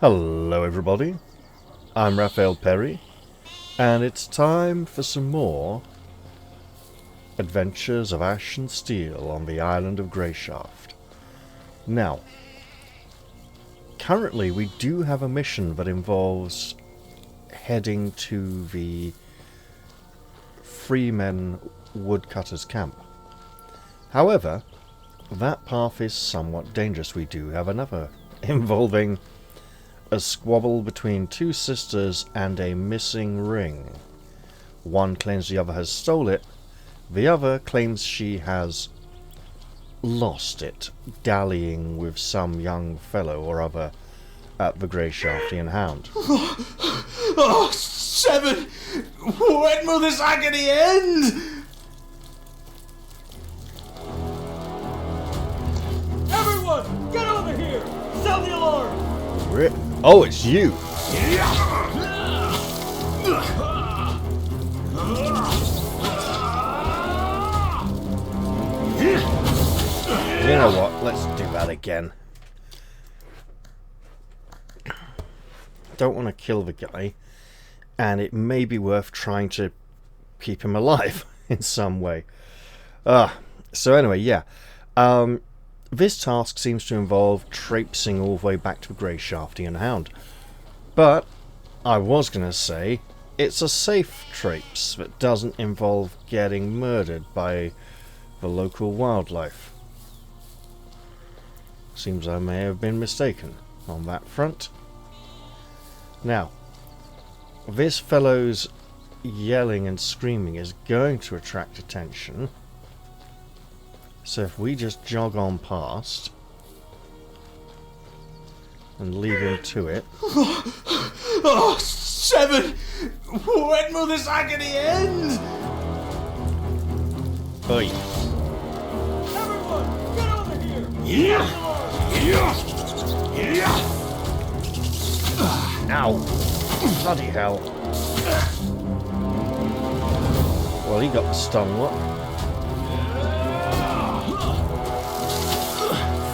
Hello everybody, I'm Raphael Perry, and it's time for some more Adventures of Ash and Steel on the island of Greyshaft. Now, currently we do have a mission that involves heading to the Freemen Woodcutters camp. However, that path is somewhat dangerous. We do have another involving a squabble between two sisters and a missing ring. One claims the other has stole it, the other claims she has lost it, dallying with some young fellow or other at the Greyshaftian Hound. Oh, Seven! When will this agony end? Everyone, get over here! Sound the alarm! Oh, it's you! You know what? Let's do that again. Don't want to kill the guy, and it may be worth trying to keep him alive in some way. So anyway, yeah. This task seems to involve traipsing all the way back to the Greyshaftian Hound. But I was going to say it's a safe traipse that doesn't involve getting murdered by the local wildlife. Seems I may have been mistaken on that front. Now, this fellow's yelling and screaming is going to attract attention. So if we just jog on past and leave him to it. Oh, Seven! When will this agony end? Oi. Everyone, get over here! Ow! Bloody hell. Well, he got the stun, what?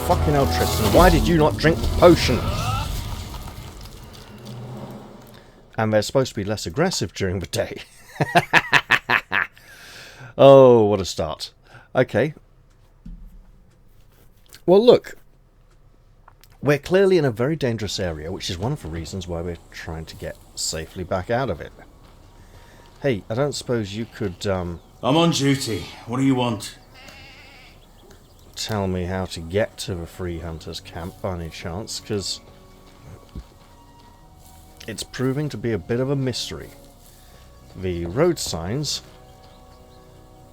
Fucking hell, Tristan, why did you not drink the potion? And they're supposed to be less aggressive during the day. Oh, what a start. Okay. Well, look. We're clearly in a very dangerous area, which is one of the reasons why we're trying to get safely back out of it. Hey, I don't suppose you could, I'm on duty. What do you want? tell me how to get to the Free Hunters camp by any chance, because it's proving to be a bit of a mystery. The road signs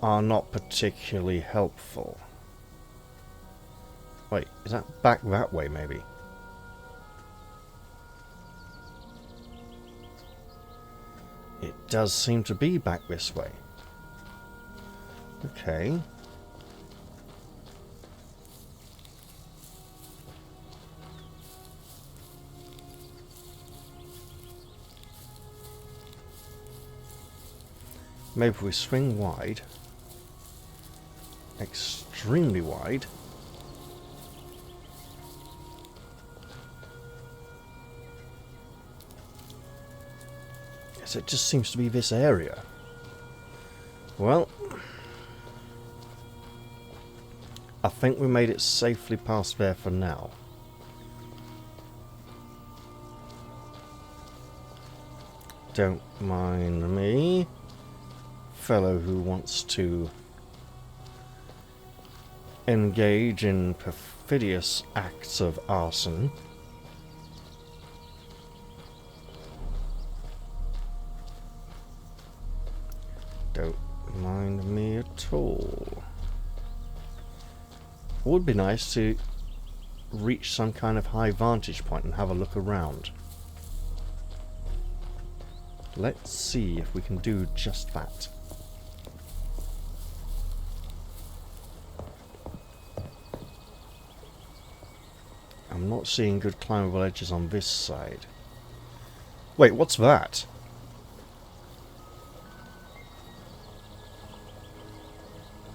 are not particularly helpful. Wait, is that back that way maybe? It does seem to be back this way. Okay. Maybe if we swing wide, extremely wide, yes, it just seems to be this area. Well, I think we made it safely past there for now. Don't mind me. Fellow who wants to engage in perfidious acts of arson. Don't mind me at all. It would be nice to reach some kind of high vantage point and have a look around. Let's see if we can do just that. I'm not seeing good climbable edges on this side. Wait, what's that?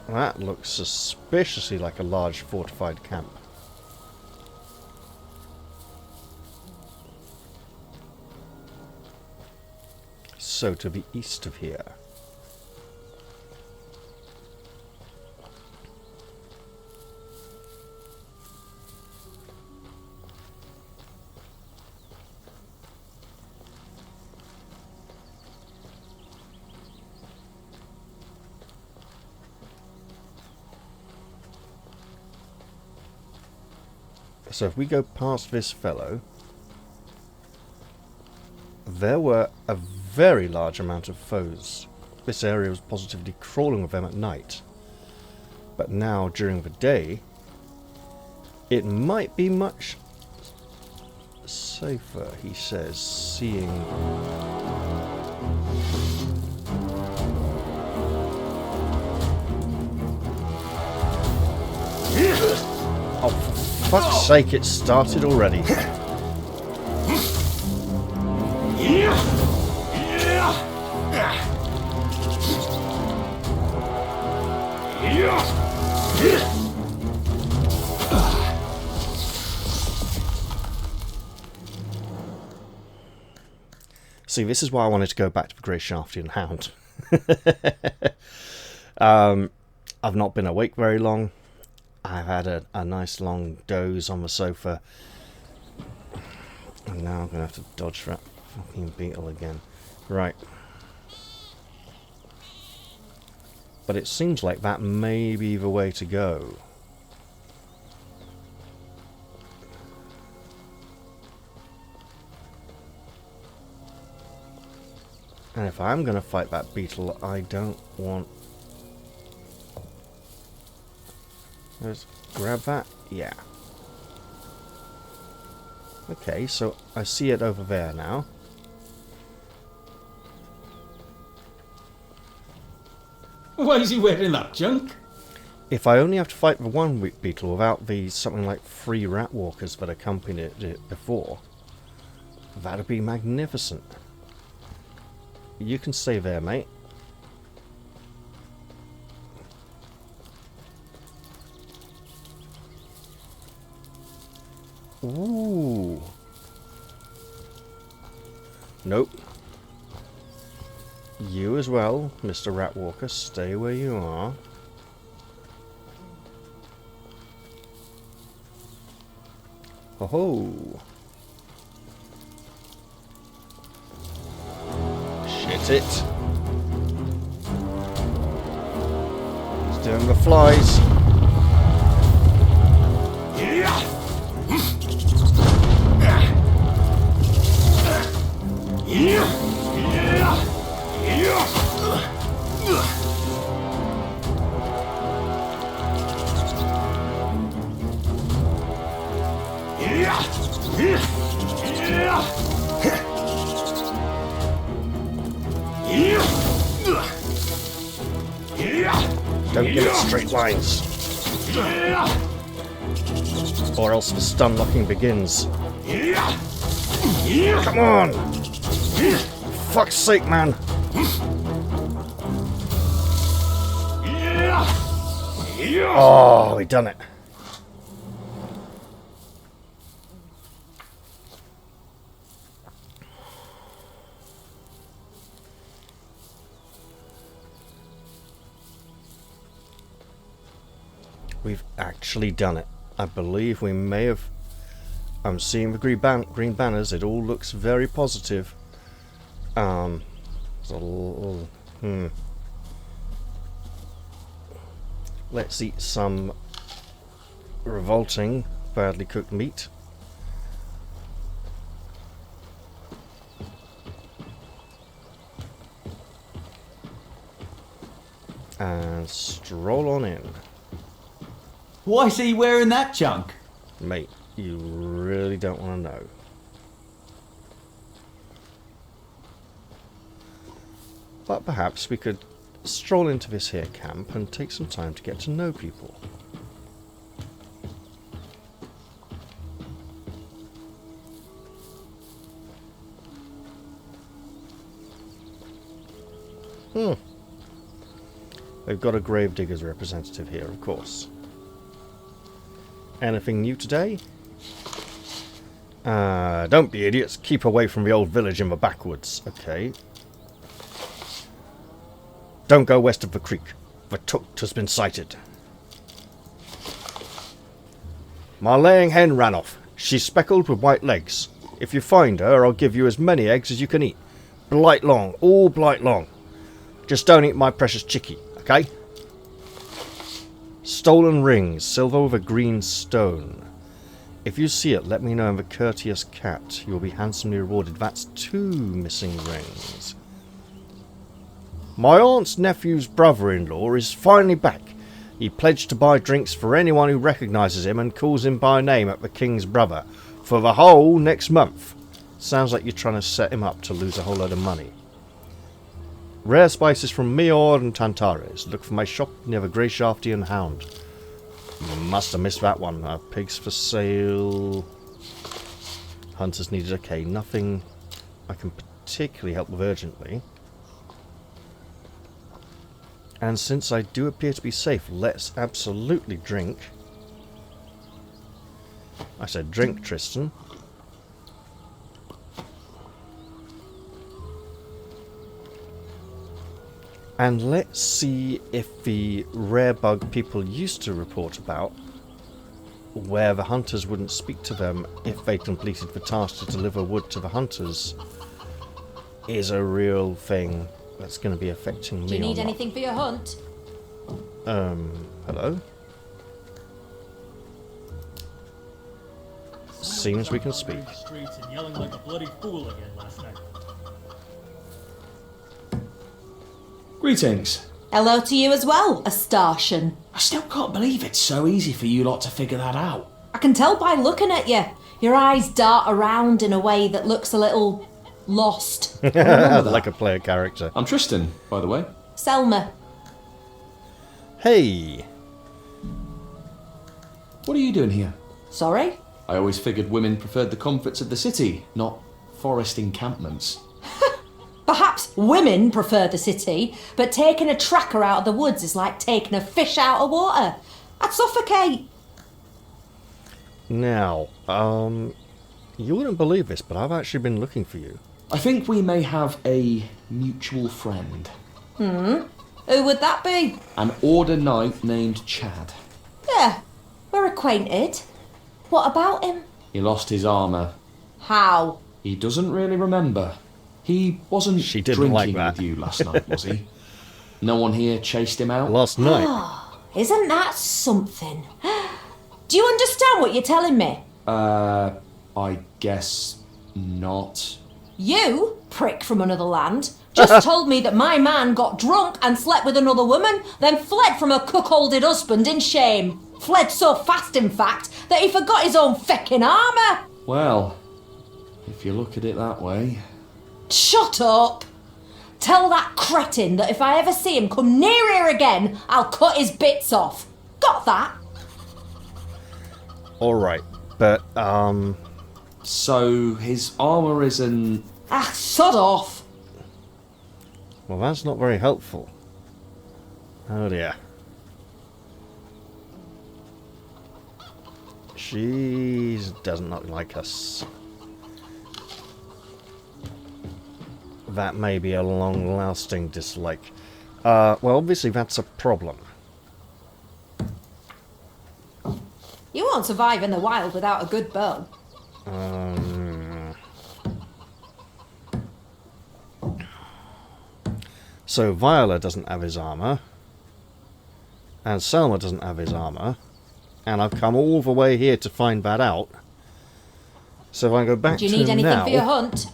That looks suspiciously like a large fortified camp. so to the east of here. So if we go past this fellow, there were a very large amount of foes. This area was positively crawling with them at night. But now, during the day, it might be much safer, he says, seeing... Oh, for fuck's sake, it started already. See, this is why I wanted to go back to the Grey Shaftian Hound. I've not been awake very long. I've had a nice long doze on the sofa. And now I'm going to have to dodge that fucking beetle again. Right. But it seems like that may be the way to go. And if I'm going to fight that beetle, I don't want... Let's grab that. Yeah. Okay, so I see it over there now. Why is he wearing that junk? If I only have to fight the one beetle without the something like 3 rat walkers that accompanied it before, that'd be magnificent. You can stay there, mate. Ooh. Nope. You as well, Mr. Rat Walker. Stay where you are. Ho ho. Shit it. He's doing the flies. Don't give it straight lines, or else the stun locking begins. Come on! Fuck's sake, man! Oh, we done it. We've actually done it. I believe we may have... I'm seeing the green banners. It all looks very positive. Let's eat some revolting, badly cooked meat. And stroll on in. Why is he wearing that junk? Mate, you really don't want to know. But perhaps we could stroll into this here camp and take some time to get to know people. They've got a Gravediggers representative here, of course. Anything new today? Don't be idiots. Keep away from the old village in the backwoods. Okay. Don't go west of the creek. The tuct has been sighted. My laying hen ran off. She's speckled with white legs. If you find her, I'll give you as many eggs as you can eat. Blight long, all blight long. Just don't eat my precious chickie, okay? Stolen rings, silver with a green stone. If you see it, let me know in the courteous cat. You will be handsomely rewarded. That's 2 missing rings. My aunt's nephew's brother-in-law is finally back. He pledged to buy drinks for anyone who recognises him and calls him by name at the king's brother for the whole next month. Sounds like you're trying to set him up to lose a whole load of money. Rare spices from Mior and Tantares. Look for my shop near the Grey Shaftian Hound. Must have missed that one. Pigs for sale. Hunters needed. Okay, nothing I can particularly help with urgently. And since I do appear to be safe, let's absolutely drink. I said drink, Tristan. And let's see if the rare bug people used to report about, where the hunters wouldn't speak to them if they completed the task to deliver wood to the hunters, is a real thing that's going to be affecting me. Do you need or not. anything for your hunt? Hello? Seems we can speak. The streets and yelling like a bloody fool again last night. Greetings. Hello to you as well, Astartian. I still can't believe it's so easy for you lot to figure that out. I can tell by looking at you. Your eyes dart around in a way that looks a little lost. Like a player character. I'm Tristan, by the way. Selma. Hey! What are you doing here? Sorry? I always figured women preferred the comforts of the city, not forest encampments. Perhaps women prefer the city, but taking a tracker out of the woods is like taking a fish out of water. I'd suffocate. Now, you wouldn't believe this, but I've actually been looking for you. I think we may have a mutual friend. Who would that be? An Order Knight named Chad. Yeah, we're acquainted. What about him? He lost his armour. How? He doesn't really remember. He wasn't She didn't drinking like that. with you last night, was he? No one here chased him out? Last night. Isn't that something? Do you understand what you're telling me? I guess not. You, prick from another land, just told me that my man got drunk and slept with another woman, then fled from her cuckolded husband in shame. Fled so fast, in fact, that he forgot his own feckin' armour. Well, if you look at it that way. Shut up. Tell that cretin that if I ever see him come near here again, I'll cut his bits off. Got that? Alright, but, So, his armour isn't... Ah, sod off. well, that's not very helpful. Oh dear. She doesn't look like us. That may be a long-lasting dislike. Well, obviously that's a problem. You won't survive in the wild without a good bow. So Viola doesn't have his armour. And Selma doesn't have his armour. And I've come all the way here to find that out. So if I go back Do you to need him anything now, for your hunt?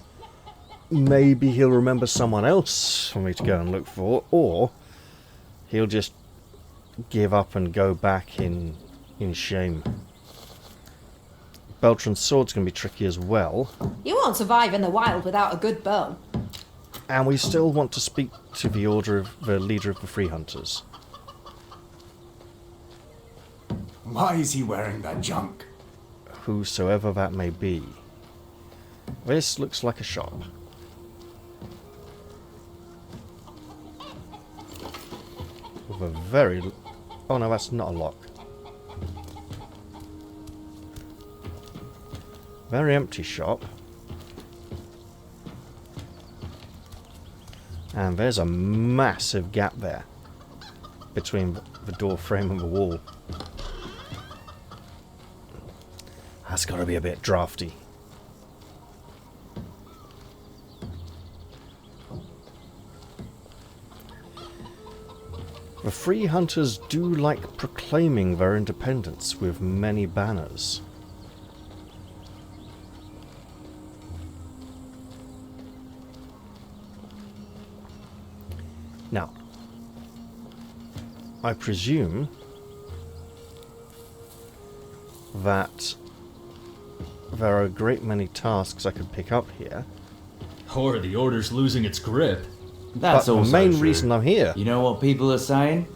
maybe he'll remember someone else for me to go and look for, or he'll just give up and go back in shame. Beltran's sword's going to be tricky as well. You won't survive in the wild without a good bow. And we still want to speak to the leader of the Free Hunters. Why is he wearing that junk? Whosoever that may be. This looks like a shop. With a very... oh no, that's not a lock. Very empty shop. And there's a massive gap there between the door frame and the wall. That's got to be a bit drafty. The free hunters do like proclaiming their independence with many banners. Now, I presume that there are a great many tasks I could pick up here. Or the order's losing its grip. That's But the also main true. reason I'm here You know what people are saying?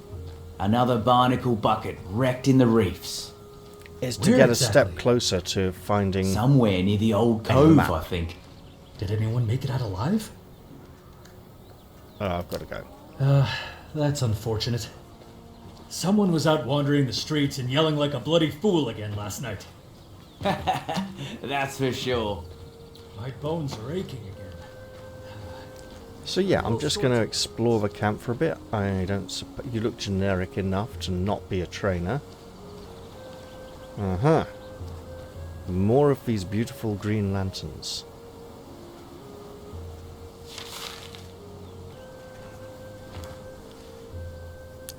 Another barnacle bucket wrecked in the reefs. is to Where get a exactly? step closer to finding... Somewhere near the old Hang on, cove, map. I think. Did anyone make it out alive? Oh, I've got to go. That's unfortunate. Someone was out wandering the streets and yelling like a bloody fool again last night. That's for sure. My bones are aching again. So yeah, I'm just going to explore the camp for a bit. I don't suppose... You look generic enough to not be a trainer. Uh-huh. More of these beautiful green lanterns.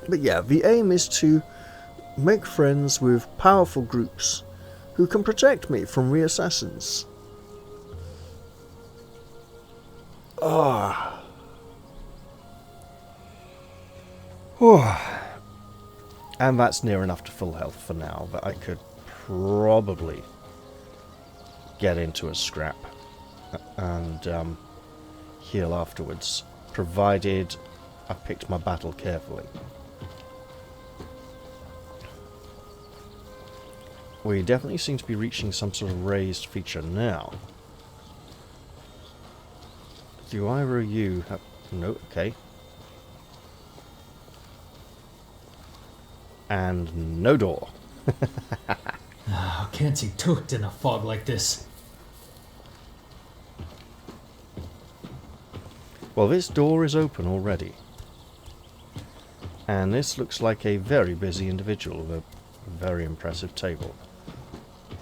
But yeah, the aim is to make friends with powerful groups who can protect me from the assassins. Ah. And that's near enough to full health for now, but I could probably get into a scrap and heal afterwards, provided I picked my battle carefully. We definitely seem to be reaching some sort of raised feature now. Do either of you have... No, okay. And no door. I can't see tooked in a fog like this. Well, this door is open already. And this looks like a very busy individual with a very impressive table.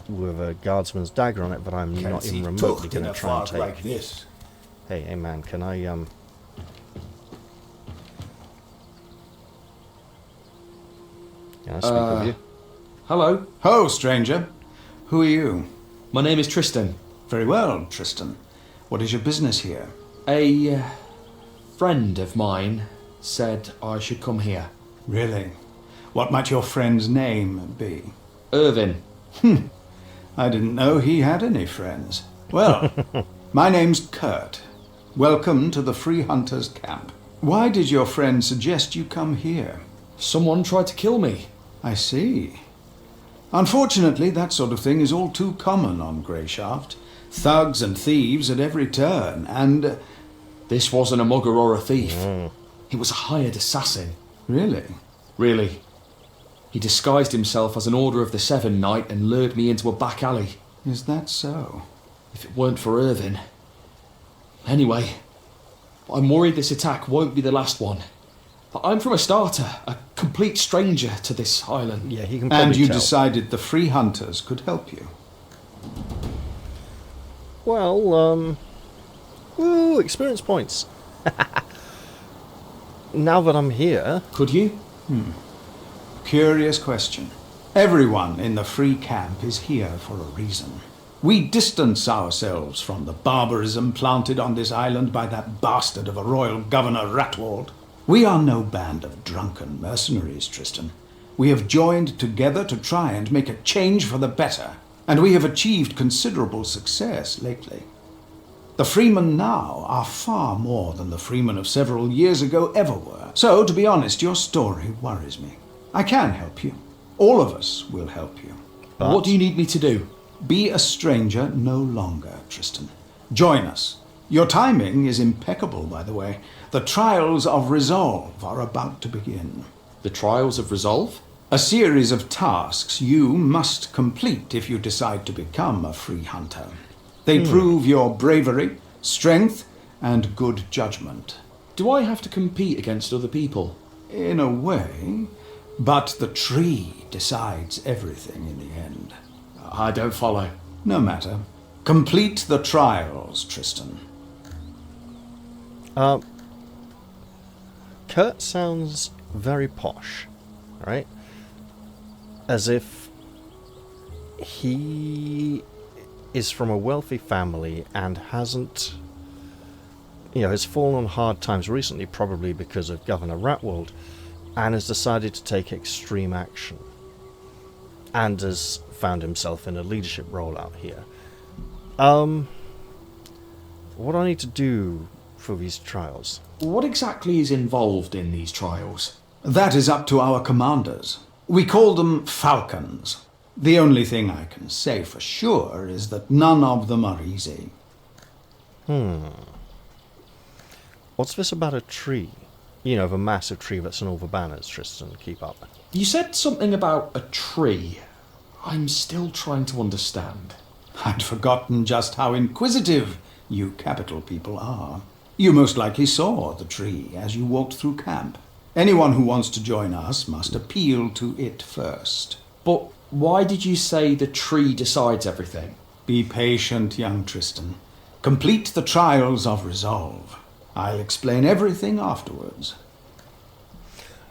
With a guardsman's dagger on it, but I'm Can't not see even remotely tucht in going a to try and fog take. like this. Hey man, can I Can I speak with you? Hello, Ho, stranger. Who are you? my name is Tristan. Very well, Tristan. What is your business here? A friend of mine said I should come here. Really? What might your friend's name be? Irvin. I didn't know he had any friends. Well, my name's Kurt. Welcome to the Free Hunters camp. Why did your friend suggest you come here? Someone tried to kill me. I see. Unfortunately, that sort of thing is all too common on Greyshaft. Thugs and thieves at every turn, and... This wasn't a mugger or a thief. He was a hired assassin. Really? Really. He disguised himself as an Order of the Seven Knight and lured me into a back alley. Is that so? If it weren't for Irvin. Anyway, I'm worried this attack won't be the last one. I'm from a starter, a complete stranger to this island. Yeah, he can probably And you tell. decided the Free Hunters could help you? Well, ooh, experience points. Now that I'm here, Could you? Curious question. Everyone in the free camp is here for a reason. We distance ourselves from the barbarism planted on this island by that bastard of a royal governor Ratwald. We are no band of drunken mercenaries, Tristan. We have joined together to try and make a change for the better, and we have achieved considerable success lately. The freemen now are far more than the freemen of several years ago ever were. So, to be honest, your story worries me. I can help you. All of us will help you. But- What do you need me to do? Be a stranger no longer, Tristan. Join us. Your timing is impeccable, by the way. The trials of resolve are about to begin. The Trials of Resolve? A series of tasks you must complete if you decide to become a free hunter. They prove your bravery, strength, and good judgment. Do I have to compete against other people? In a way, but the tree decides everything in the end. I don't follow. No matter. Complete the trials, Tristan. Kurt sounds very posh, right? As if he is from a wealthy family and hasn't, has fallen on hard times recently, probably because of Governor Ratwold, and has decided to take extreme action. And has found himself in a leadership role out here. What do I need to do for these trials? What exactly is involved in these trials? That is up to our commanders. We call them falcons. The only thing I can say for sure is that none of them are easy. What's this about a tree? The massive tree that's in all the banners, Tristan. Keep up. You said something about a tree. I'm still trying to understand. I'd forgotten just how inquisitive you capital people are. You most likely saw the tree as you walked through camp. Anyone who wants to join us must appeal to it first. But why did you say the tree decides everything? Be patient, young Tristan. Complete the trials of resolve. I'll explain everything afterwards.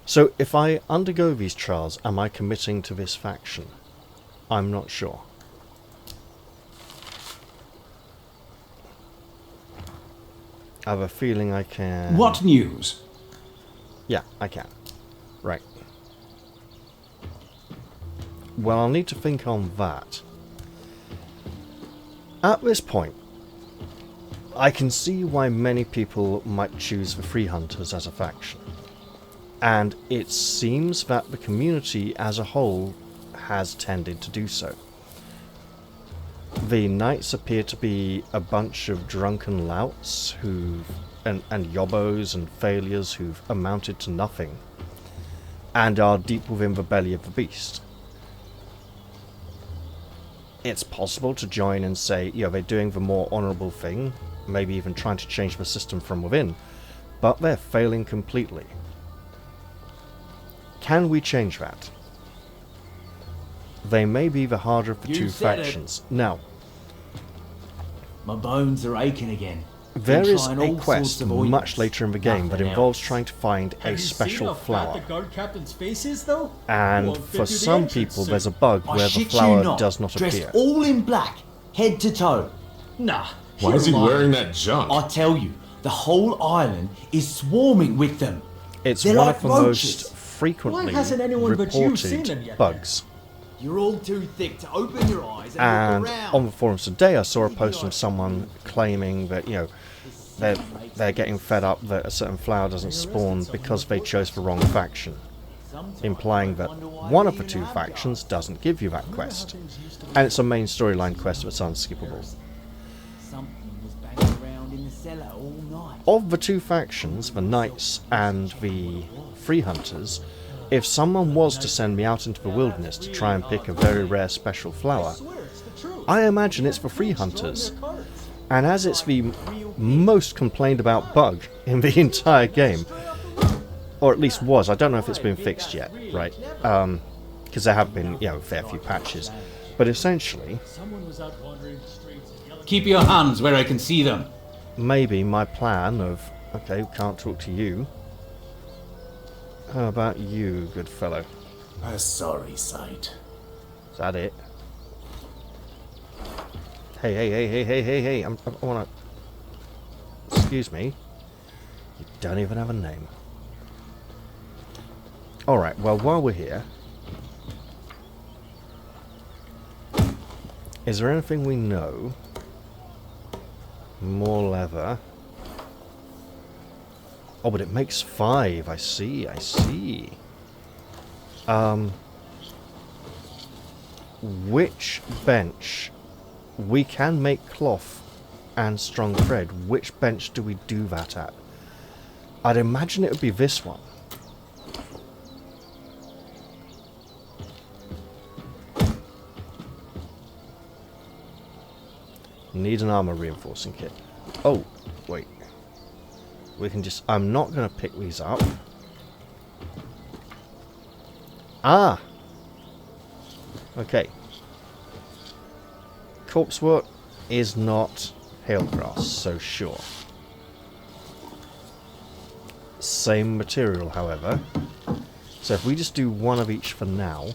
So, if I undergo these trials, am I committing to this faction? I'm not sure. I have a feeling I can... What news? Yeah, I can. Right. Well, I'll need to think on that. At this point, I can see why many people might choose the Free Hunters as a faction. And it seems that the community as a whole has tended to do so. The knights appear to be a bunch of drunken louts and yobbos and failures who've amounted to nothing and are deep within the belly of the beast. It's possible to join and say, they're doing the more honourable thing, maybe even trying to change the system from within, but they're failing completely. Can we change that? They may be the harder of the two factions. Now, my bones are aching again. There is a quest much later in the game that involves trying to find a special flower. The guard captain's face is, though? And for some people, there's a bug where the flower does not appear. Dressed all in black, head to toe. Nah. Why is he wearing that junk? I tell you, the whole island is swarming with them. It's one of the most frequently Why hasn't anyone but you seen them reported yet? bugs. You're all too thick to open your eyes and And look around. on the forums today, I saw a post from someone claiming that, they're getting fed up that a certain flower doesn't spawn because they chose the wrong faction, implying that one of the two factions doesn't give you that quest. And it's a main storyline quest that's unskippable. Something was banging around in the cellar all night. Of the two factions, the Knights and the Free Hunters, if someone was to send me out into the wilderness to try and pick a very rare special flower, I imagine it's the Free Hunters. And as it's the most complained about bug in the entire game, or at least was, I don't know if it's been fixed yet, right? Because there have been, a fair few patches. But essentially, Someone was out wandering the streets and yelling. Keep your hands where I can see them. maybe my plan of, okay, we can't talk to you. How about you, good fellow? A sorry sight. Is that it? Hey, I wanna... Excuse me. You don't even have a name. Alright, well, while we're here... Is there anything we know? More leather. Oh, but it makes 5. I see. Which bench... We can make cloth and strong thread. Which bench do we do that at? I'd imagine it would be this one. Need an armor reinforcing kit. Oh, wait. We can just... I'm not going to pick these up. Ah! Okay. Corpsewort is not hailgrass, so sure. Same material, however. So if we just do one of each for now...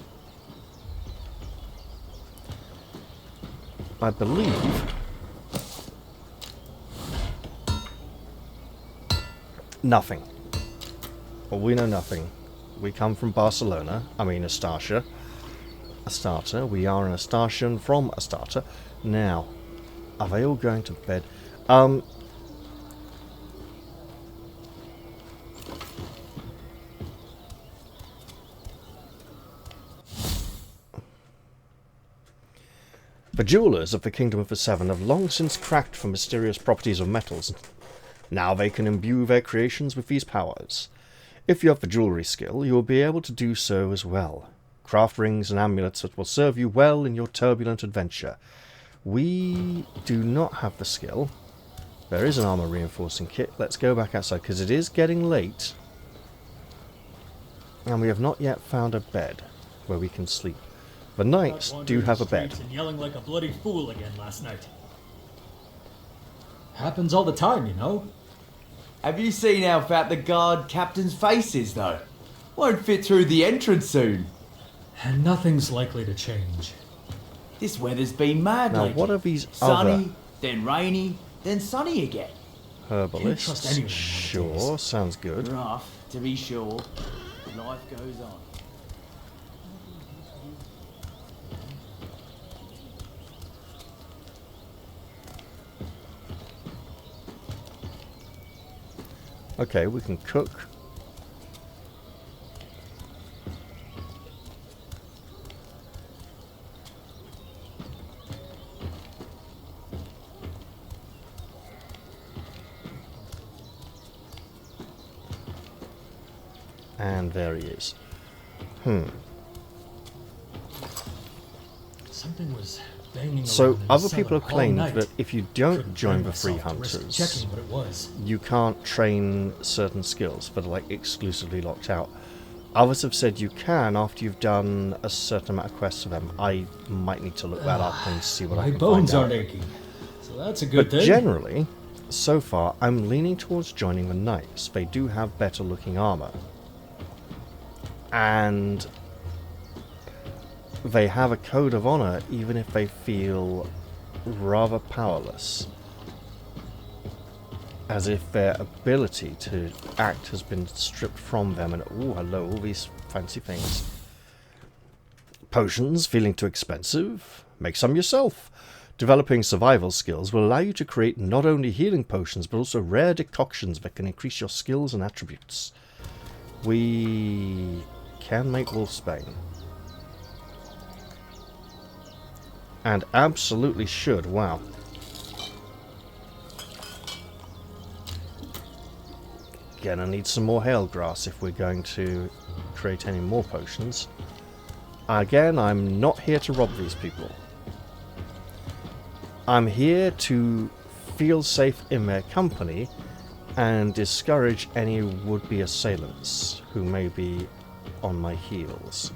I believe... Nothing. Well, we know nothing. We come from Barcelona. I mean, Astacia. Astarte. We are an Astacian from Astarte. Now, are they all going to bed? The jewelers of the Kingdom of the Seven have long since cracked for mysterious properties of metals. Now they can imbue their creations with these powers. If you have the jewellery skill, you will be able to do so as well. Craft rings and amulets that will serve you well in your turbulent adventure. We do not have the skill. There is an armor reinforcing kit. Let's go back outside, because it is getting late. And we have not yet found a bed where we can sleep. The knights do have a bed. And yelling like a bloody fool again last night. Happens all the time, you know. Have you seen how fat the guard captain's face is, though? Won't fit through the entrance soon. And nothing's likely to change. This weather's been mad Now, lately. what are these Sunny, other then rainy, then sunny again. Can't trust anyone herbalists? nowadays. Sure, sounds good. Rough, to be sure. Life goes on. Okay, we can cook. And there he is. Something was banging So, around in the other people cellar have claimed all night. that if you don't Couldn't join bring the free myself to risk hunters, checking what it was. you can't train certain skills that are like exclusively locked out. Others have said you can after you've done a certain amount of quests for them. I might need to look that up and see what I My can bones find aren't out. aching, so that's a good But thing. generally, so far, I'm leaning towards joining the knights. They do have better looking armor. And they have a code of honor even if they feel rather powerless. As if their ability to act has been stripped from them, and oh, hello, all these fancy things. Potions feeling too expensive? Make some yourself. Developing survival skills will allow you to create not only healing potions, but also rare decoctions that can increase your skills and attributes. We can make Wolfsbane. And absolutely should, wow. Gonna need some more hailgrass if we're going to create any more potions. Again, I'm not here to rob these people. I'm here to feel safe in their company and discourage any would-be assailants who may be on my heels.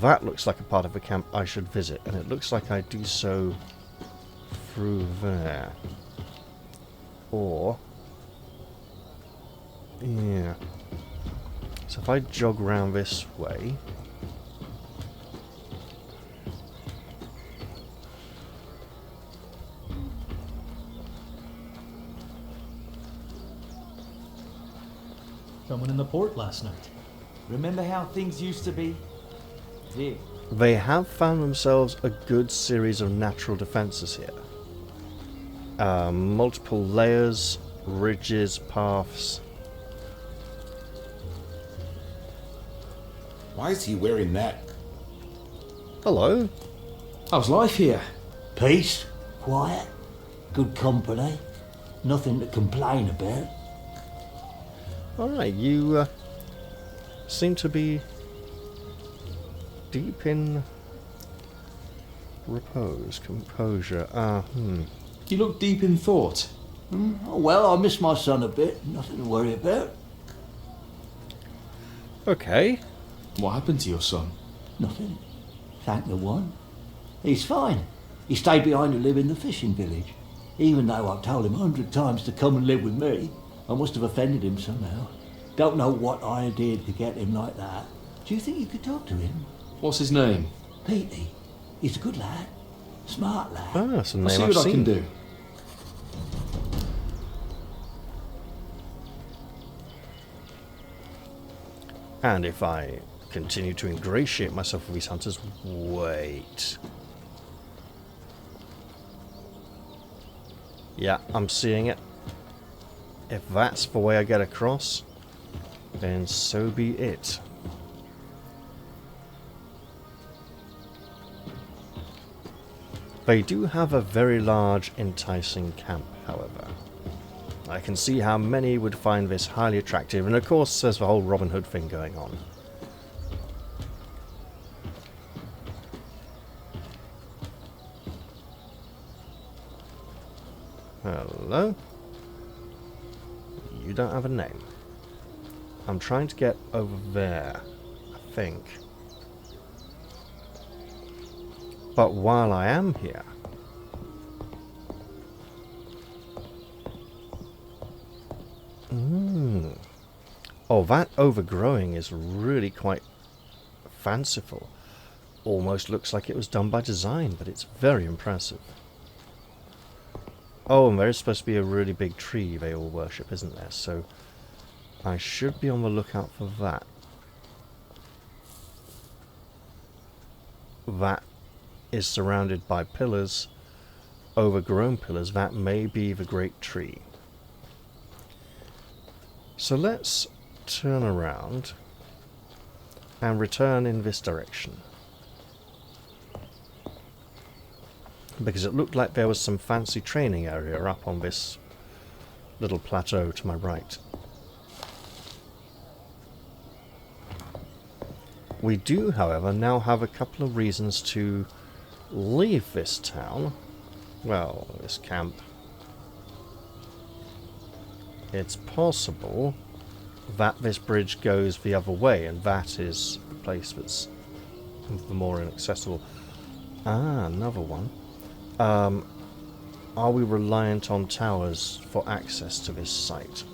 That looks like a part of the camp I should visit, and it looks like I do so through there. Or... yeah. So if I jog around this way... Someone in the port last night. Remember how things used to be? Here. They have found themselves a good series of natural defences here. Multiple layers, ridges, paths. Why is he wearing that? Hello. How's life here? Peace, quiet, good company, nothing to complain about. Alright, you seem to be deep in repose, composure. You look deep in thought. Oh, well, I miss my son a bit. Nothing to worry about. Okay. What happened to your son? Nothing. Thank the one. He's fine. He stayed behind to live in the fishing village. Even though I've told him 100 times to come and live with me, I must have offended him somehow. Don't know what I did to get him like that. Do you think you could talk to him? What's his name? Petey. He's a good lad. Smart lad. Ah, that's a I'll name see I've what I can seen. do. And if I continue to ingratiate myself with these hunters, wait. Yeah, I'm seeing it. If that's the way I get across, then so be it. They do have a very large, enticing camp, however. I can see how many would find this highly attractive, and of course there's the whole Robin Hood thing going on. Hello? You don't have a name. I'm trying to get over there, I think. But while I am here, oh, that overgrowing is really quite fanciful. Almost looks like it was done by design, but it's very impressive. Oh, and there's supposed to be a really big tree they all worship, isn't there? So I should be on the lookout for that. That is surrounded by pillars, overgrown pillars. That may be the great tree. So let's turn around and return in this direction, because it looked like there was some fancy training area up on this little plateau to my right. We do, however, now have a couple of reasons to leave this town. Well, this camp. It's possible that this bridge goes the other way, and that is the place that's the more inaccessible. Ah, another one. Are we reliant on towers for access to this site?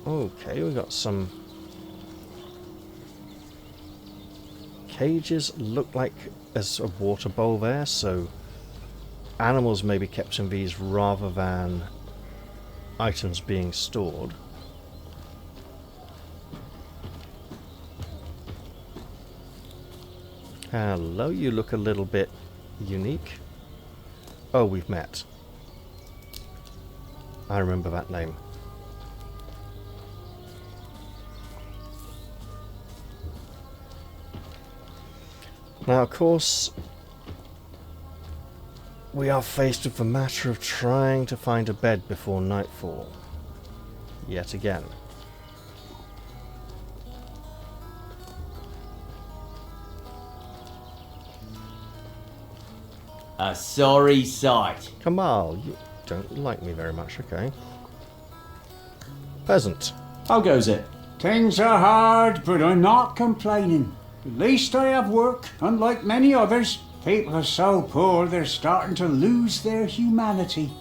Okay, we got some cages. Look like there's a water bowl there, so animals may be kept in these rather than items being stored. Hello, you look a little bit unique. Oh, we've met. I remember that name. Now, of course, we are faced with the matter of trying to find a bed before nightfall. Yet again. A sorry sight. Kamal, you don't like me very much, okay. Peasant. How goes it? Things are hard, but I'm not complaining. At least I have work, unlike many others. People are so poor they're starting to lose their humanity.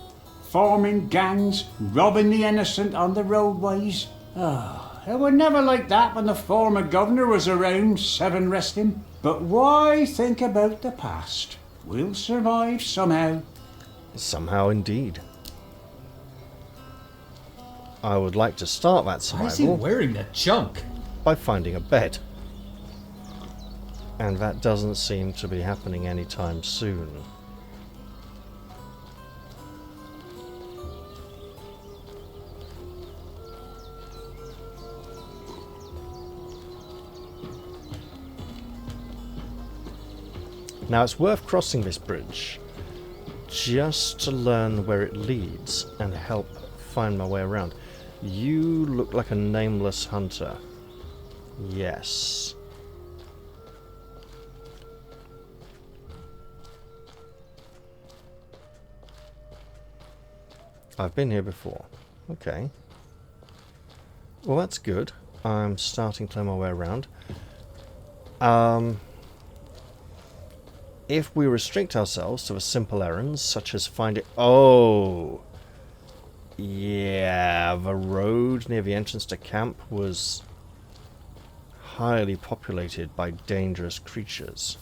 Forming gangs, robbing the innocent on the roadways. Oh, it were never like that when the former governor was around, Seven rest him. But why think about the past? We'll survive somehow. Somehow indeed. I would like to start that Why is he survival wearing that junk? by finding a bed. And that doesn't seem to be happening anytime soon. Now it's worth crossing this bridge just to learn where it leads and help find my way around. You look like a nameless hunter. Yes. I've been here before. Okay. Well, that's good. I'm starting to know my way around. If we restrict ourselves to the simple errands, such as finding... Oh! Yeah, the road near the entrance to camp was highly populated by dangerous creatures.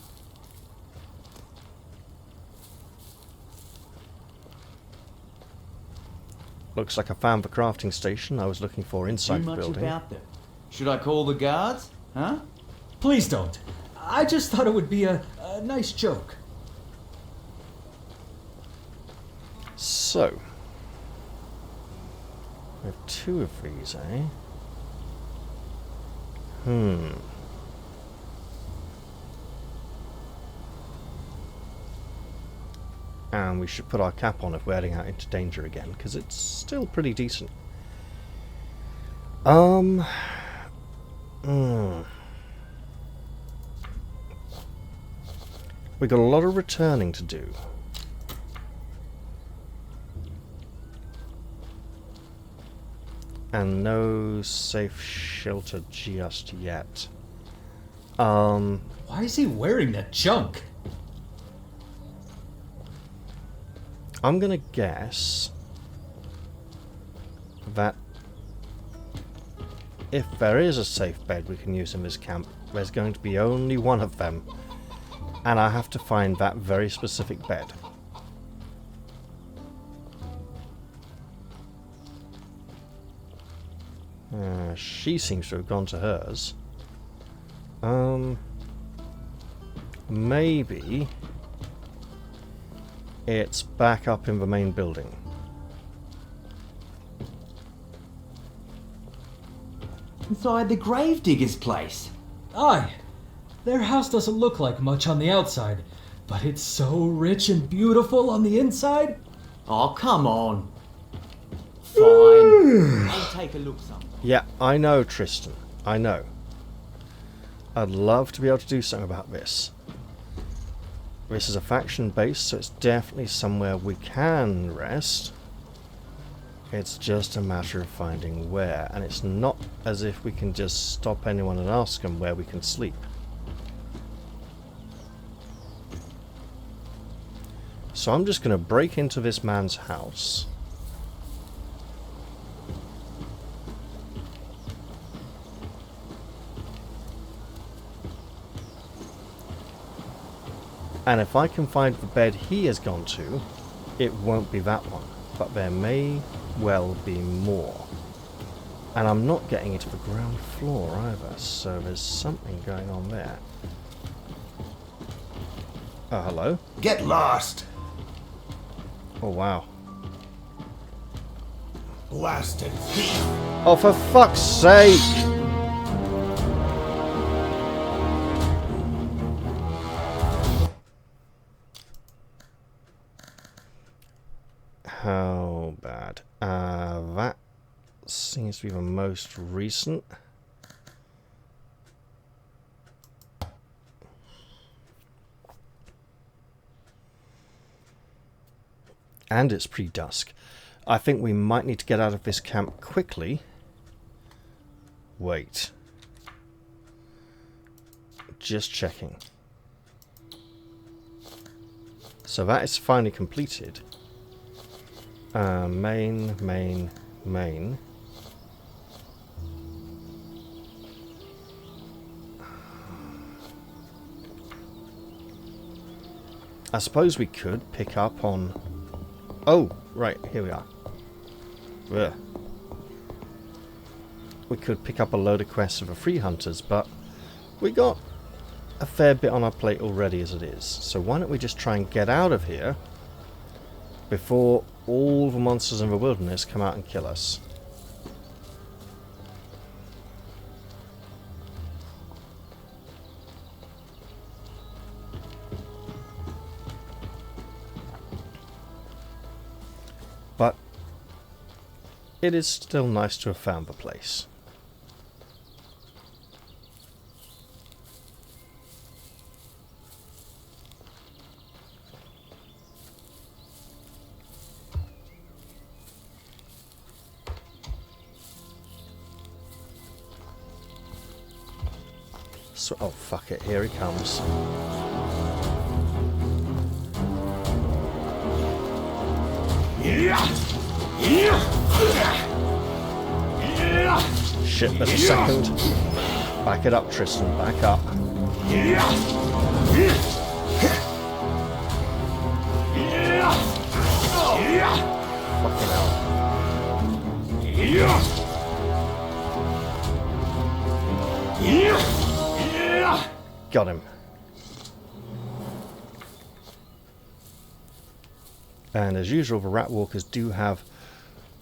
Looks like I found the crafting station I was looking for inside Too the much building. about them. Should I call the guards? Huh? Please don't. I just thought it would be a nice joke. So, we have 2 of these, eh? And we should put our cap on if we're heading out into danger again, because it's still pretty decent. We got a lot of returning to do. And no safe shelter just yet. Why is he wearing that junk? I'm gonna guess that if there is a safe bed we can use in this camp, there's going to be only one of them. And I have to find that very specific bed. She seems to have gone to hers. Maybe it's back up in the main building. Inside the gravedigger's place. Aye. Their house doesn't look like much on the outside, but it's so rich and beautiful on the inside. Oh, come on. Fine. I'll take a look sometime. Yeah, I know, Tristan. I know. I'd love to be able to do something about this. This is a faction base, so it's definitely somewhere we can rest. It's just a matter of finding where, and it's not as if we can just stop anyone and ask them where we can sleep. So I'm just going to break into this man's house. And if I can find the bed he has gone to, it won't be that one. But there may well be more. And I'm not getting into the ground floor either, so there's something going on there. Oh, hello? Get lost! Oh, wow. Blasted thief! Oh, for fuck's sake! How bad? That seems to be the most recent. And it's pre-dusk. I think we might need to get out of this camp quickly. Wait. Just checking. So that is finally completed. Main. I suppose we could pick up on... Oh, right, here we are. Ugh. We could pick up a load of quests for the free hunters, but we got a fair bit on our plate already as it is. So why don't we just try and get out of here before all the monsters in the wilderness come out and kill us. But it is still nice to have found the place. So, oh, fuck it. Here he comes. Shit, there's a second. Back it up, Tristan. Back up. Fucking hell. Got him. And as usual, the rat walkers do have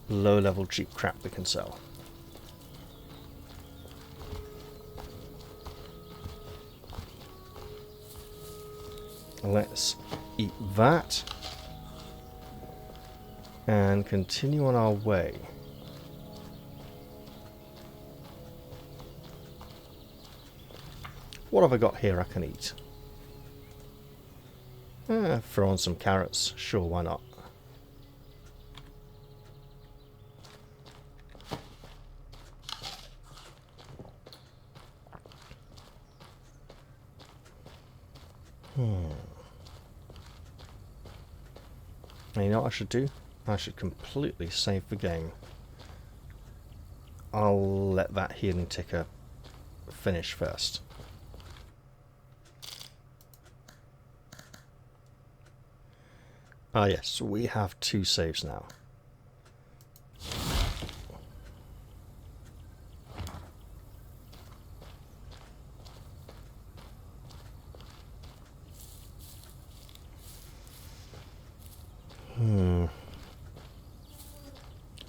low-level cheap crap we can sell. Let's eat that and continue on our way. What have I got here I can eat? Throw on some carrots. Sure, why not? And you know what I should do? I should completely save the game. I'll let that healing ticker finish first. Ah yes, we have 2 saves now.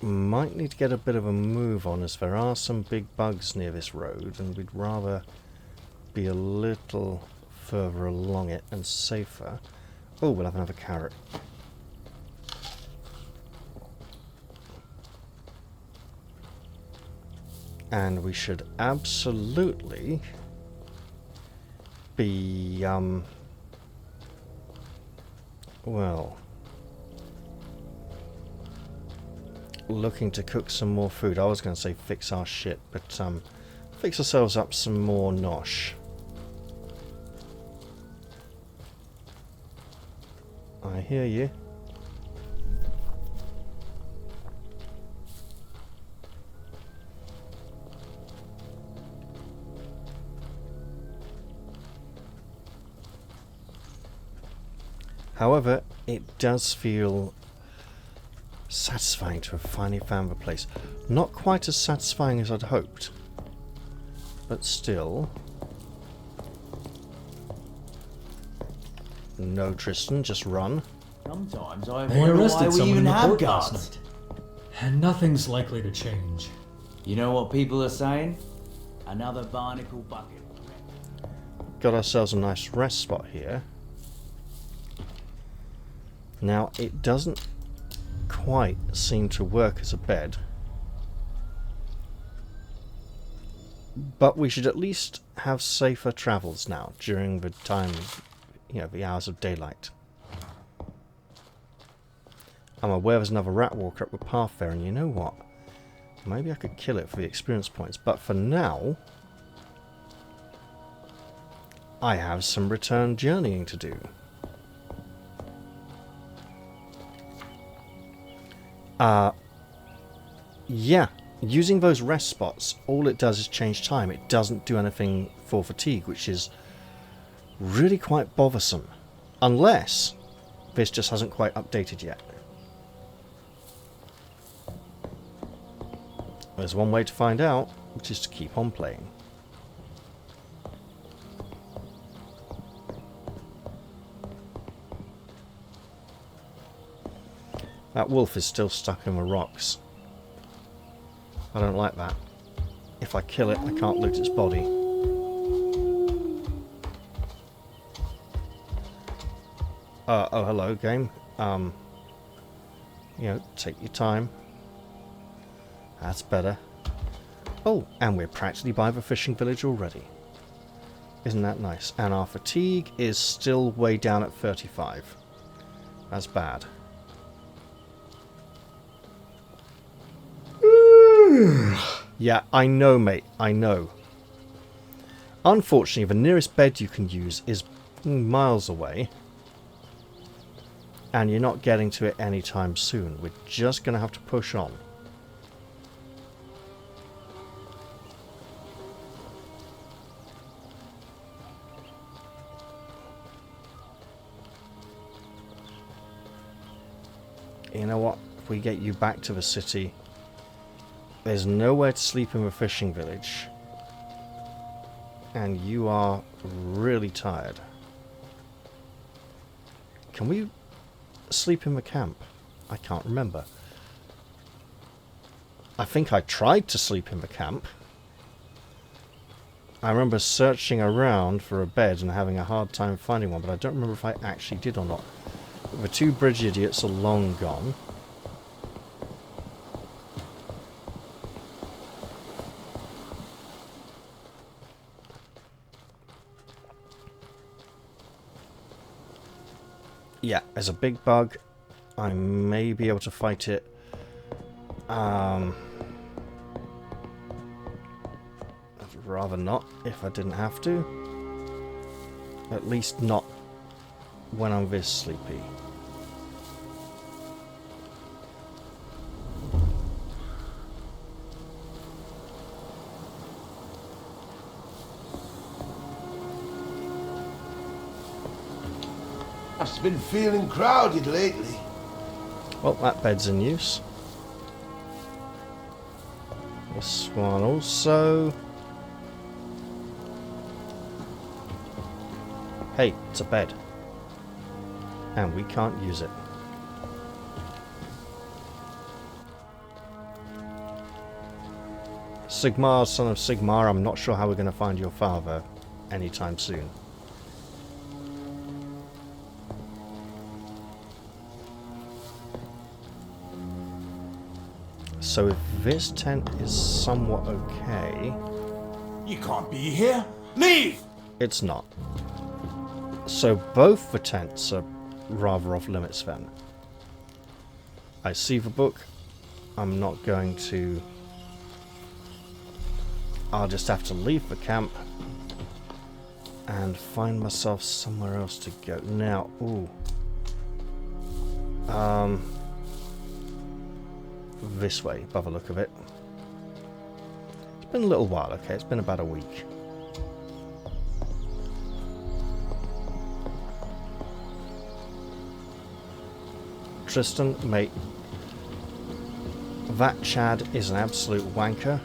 Might need to get a bit of a move on, as there are some big bugs near this road and we'd rather be a little further along it and safer. Oh, we'll have another carrot. And we should absolutely be, well, looking to cook some more food. I was going to say fix our shit, but fix ourselves up some more nosh. I hear you. However, it does feel satisfying to have finally found the place. Not quite as satisfying as I'd hoped, but still. No, Tristan, just run. Sometimes I They wonder why arrested we someone even in the have port last guards. night. And nothing's likely to change. You know what people are saying? Another barnacle bucket. Got ourselves a nice rest spot here. Now, it doesn't quite seem to work as a bed, but we should at least have safer travels now during the time, you know, the hours of daylight. I'm aware there's another rat walker up the path there, and you know what? Maybe I could kill it for the experience points, but for now, I have some return journeying to do. Yeah, using those rest spots, all it does is change time. It doesn't do anything for fatigue, which is really quite bothersome. Unless this just hasn't quite updated yet. There's one way to find out, which is to keep on playing. That wolf is still stuck in the rocks. I don't like that. If I kill it, I can't loot its body. Oh, hello, game. You know, take your time. That's better. Oh, and we're practically by the fishing village already. Isn't that nice? And our fatigue is still way down at 35. That's bad. Yeah, I know, mate. I know. Unfortunately, the nearest bed you can use is miles away. And you're not getting to it anytime soon. We're just going to have to push on. You know what? If we get you back to the city, there's nowhere to sleep in the fishing village. And you are really tired. Can we sleep in the camp? I can't remember. I think I tried to sleep in the camp. I remember searching around for a bed and having a hard time finding one, but I don't remember if I actually did or not. The two bridge idiots are long gone. Yeah, there's a big bug. I may be able to fight it. I'd rather not, if I didn't have to. At least not when I'm this sleepy. It's been feeling crowded lately. Well, that bed's in use. This one also. Hey, it's a bed. And we can't use it. Sigmar, son of Sigmar, I'm not sure how we're going to find your father anytime soon. So if this tent is somewhat okay... You can't be here. Leave! It's not. So both the tents are rather off limits then. I see the book. I'm not going to... I'll just have to leave the camp and find myself somewhere else to go. Now, ooh. This way, by the look of it. It's been a little while, okay? It's been about a week. Tristan, mate. That Chad is an absolute wanker.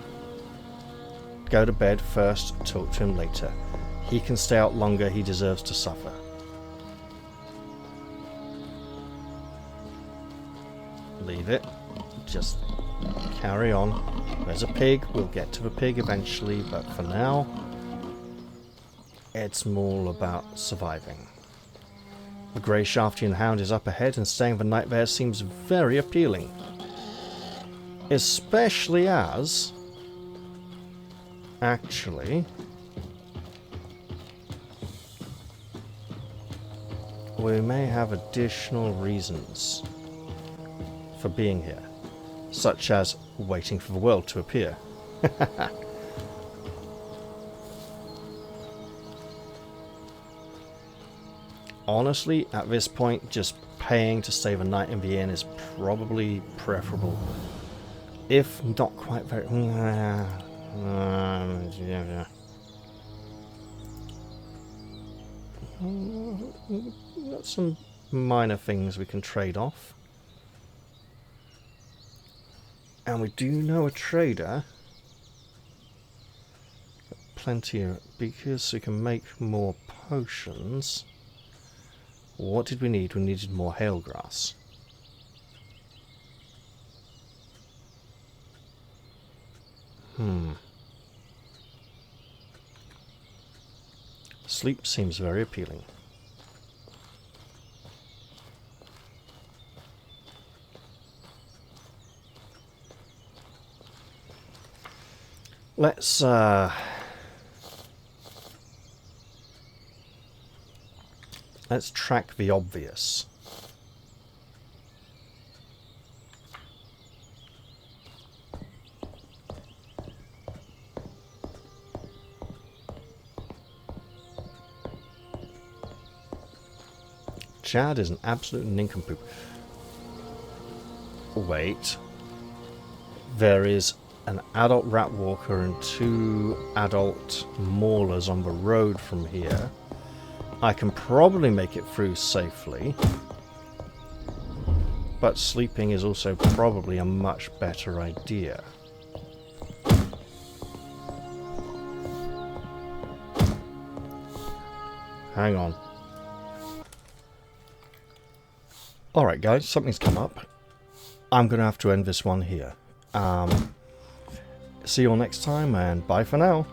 Go to bed first, talk to him later. He can stay out longer, he deserves to suffer. Leave it. Just carry on. There's a pig, we'll get to the pig eventually, but for now, it's more about surviving. The grey Shaftian hound is up ahead, and staying the night there seems very appealing. Especially as... Actually... we may have additional reasons for being here. Such as waiting for the world to appear. Honestly, at this point, just paying to stay the night in the inn is probably preferable. If not quite very... got some minor things we can trade off. And we do know a trader. Plenty of beakers so we can make more potions. What did we need? We needed more hail grass. Sleep seems very appealing. Let's track the obvious. Chad is an absolute nincompoop. Wait. There is an adult rat walker and 2 adult maulers on the road from here. I can probably make it through safely. But sleeping is also probably a much better idea. Hang on. Alright guys, something's come up. I'm going to have to end this one here. See you all next time, and bye for now.